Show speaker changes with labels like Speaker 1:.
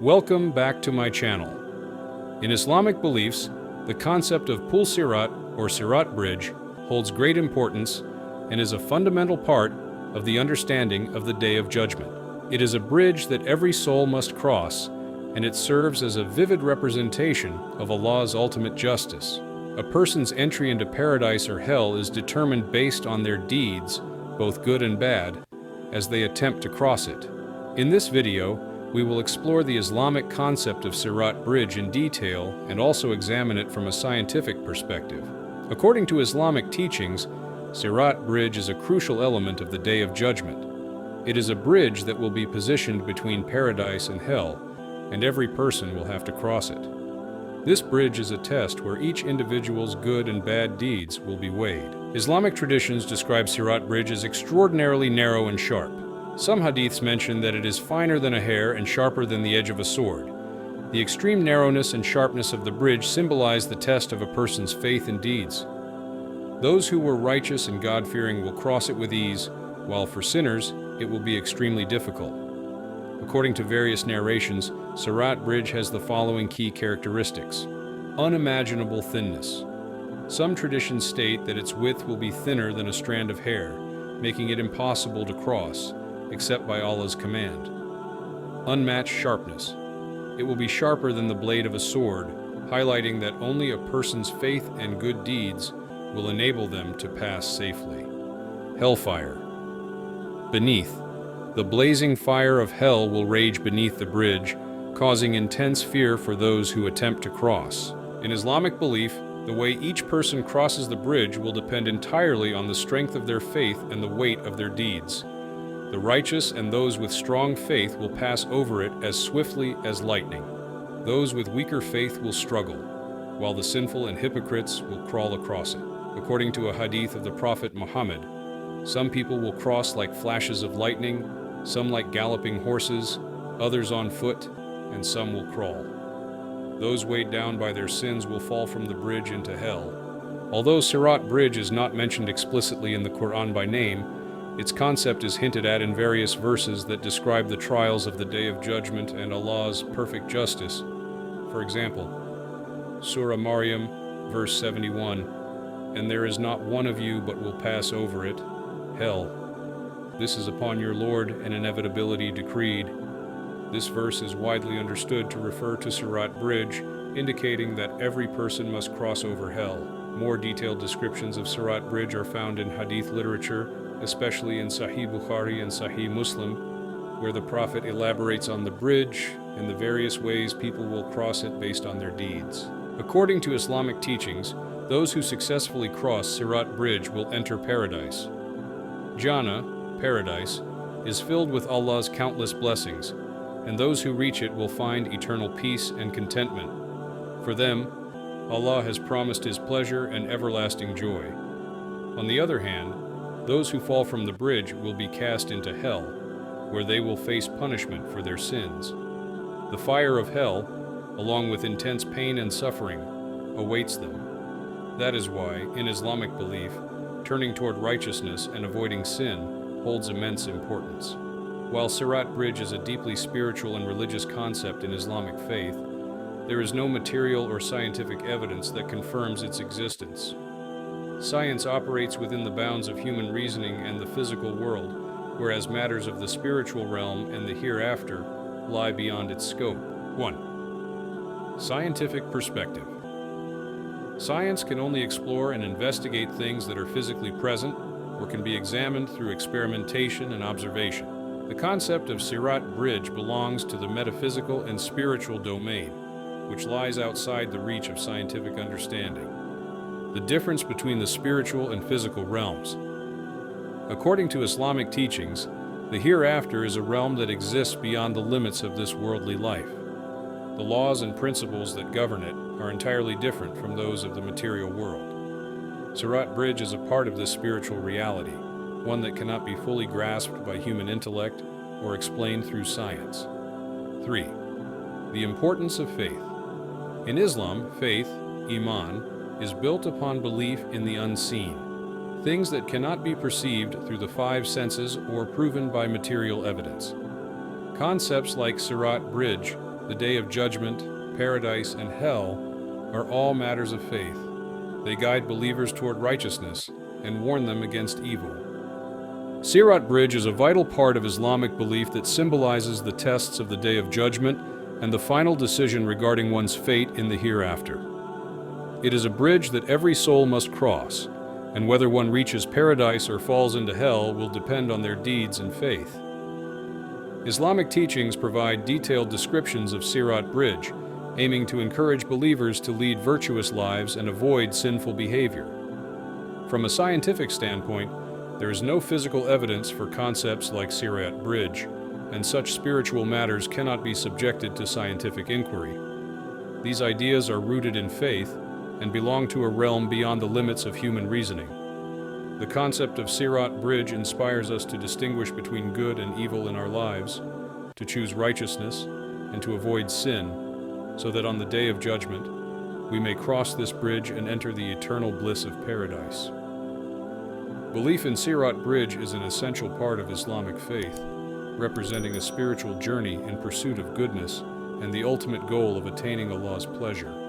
Speaker 1: Welcome back to my channel. In Islamic beliefs, the concept of Pul-e-Siraat or Siraat Bridge holds great importance and is a fundamental part of the understanding of the Day of Judgment. It is a bridge that every soul must cross, and it serves as a vivid representation of Allah's ultimate justice. A person's entry into paradise or hell is determined based on their deeds, both good and bad, as they attempt to cross it. In this video, we will explore the Islamic concept of Siraat Bridge in detail and also examine it from a scientific perspective. According to Islamic teachings, Siraat Bridge is a crucial element of the Day of Judgment. It is a bridge that will be positioned between paradise and hell, and every person will have to cross it. This bridge is a test where each individual's good and bad deeds will be weighed. Islamic traditions describe Siraat Bridge as extraordinarily narrow and sharp. Some hadiths mention that it is finer than a hair and sharper than the edge of a sword. The extreme narrowness and sharpness of the bridge symbolize the test of a person's faith and deeds. Those who were righteous and God-fearing will cross it with ease, while for sinners, it will be extremely difficult. According to various narrations, Siraat Bridge has the following key characteristics. Unimaginable thinness. Some traditions state that its width will be thinner than a strand of hair, making it impossible to cross, except by Allah's command. Unmatched sharpness. It will be sharper than the blade of a sword, highlighting that only a person's faith and good deeds will enable them to pass safely. Hellfire. Beneath. The blazing fire of hell will rage beneath the bridge, causing intense fear for those who attempt to cross. In Islamic belief, the way each person crosses the bridge will depend entirely on the strength of their faith and the weight of their deeds. The righteous and those with strong faith will pass over it as swiftly as lightning. Those with weaker faith will struggle, while the sinful and hypocrites will crawl across it. According to a hadith of the Prophet Muhammad, some people will cross like flashes of lightning, some like galloping horses, others on foot, and some will crawl. Those weighed down by their sins will fall from the bridge into hell. Although Siraat Bridge is not mentioned explicitly in the Quran by name, its concept is hinted at in various verses that describe the trials of the Day of Judgment and Allah's perfect justice. For example, Surah Maryam, verse 71, "And there is not one of you but will pass over it, hell. This is upon your Lord an inevitability decreed." This verse is widely understood to refer to Siraat Bridge, indicating that every person must cross over hell. More detailed descriptions of Siraat Bridge are found in hadith literature, especially in Sahih Bukhari and Sahih Muslim, where the Prophet elaborates on the bridge and the various ways people will cross it based on their deeds. According to Islamic teachings, those who successfully cross Siraat Bridge will enter paradise. Jannah, paradise, is filled with Allah's countless blessings, and those who reach it will find eternal peace and contentment. For them, Allah has promised His pleasure and everlasting joy. On the other hand, those who fall from the bridge will be cast into hell, where they will face punishment for their sins. The fire of hell, along with intense pain and suffering, awaits them. That is why, in Islamic belief, turning toward righteousness and avoiding sin holds immense importance. While Siraat Bridge is a deeply spiritual and religious concept in Islamic faith, there is no material or scientific evidence that confirms its existence. Science operates within the bounds of human reasoning and the physical world, whereas matters of the spiritual realm and the hereafter lie beyond its scope. 1. Scientific perspective. Science can only explore and investigate things that are physically present or can be examined through experimentation and observation. The concept of Siraat Bridge belongs to the metaphysical and spiritual domain, which lies outside the reach of scientific understanding. The difference between the spiritual and physical realms. According to Islamic teachings, the hereafter is a realm that exists beyond the limits of this worldly life. The laws and principles that govern it are entirely different from those of the material world. Siraat Bridge is a part of this spiritual reality, one that cannot be fully grasped by human intellect or explained through science. 3. The importance of faith. In Islam, faith, Iman, is built upon belief in the unseen, things that cannot be perceived through the five senses or proven by material evidence. Concepts like Siraat Bridge the day of judgment, paradise, and hell are all matters of faith. They guide believers toward righteousness and warn them against evil. Siraat Bridge is a vital part of Islamic belief that symbolizes the tests of the Day of Judgment and the final decision regarding one's fate in the hereafter. It is a bridge that every soul must cross, and whether one reaches paradise or falls into hell will depend on their deeds and faith. Islamic teachings provide detailed descriptions of Siraat Bridge, aiming to encourage believers to lead virtuous lives and avoid sinful behavior. From a scientific standpoint, there is no physical evidence for concepts like Siraat Bridge, and such spiritual matters cannot be subjected to scientific inquiry. These ideas are rooted in faith and belong to a realm beyond the limits of human reasoning. The concept of Siraat Bridge inspires us to distinguish between good and evil in our lives, to choose righteousness, and to avoid sin, so that on the Day of Judgment, we may cross this bridge and enter the eternal bliss of paradise. Belief in Siraat Bridge is an essential part of Islamic faith, representing a spiritual journey in pursuit of goodness and the ultimate goal of attaining Allah's pleasure.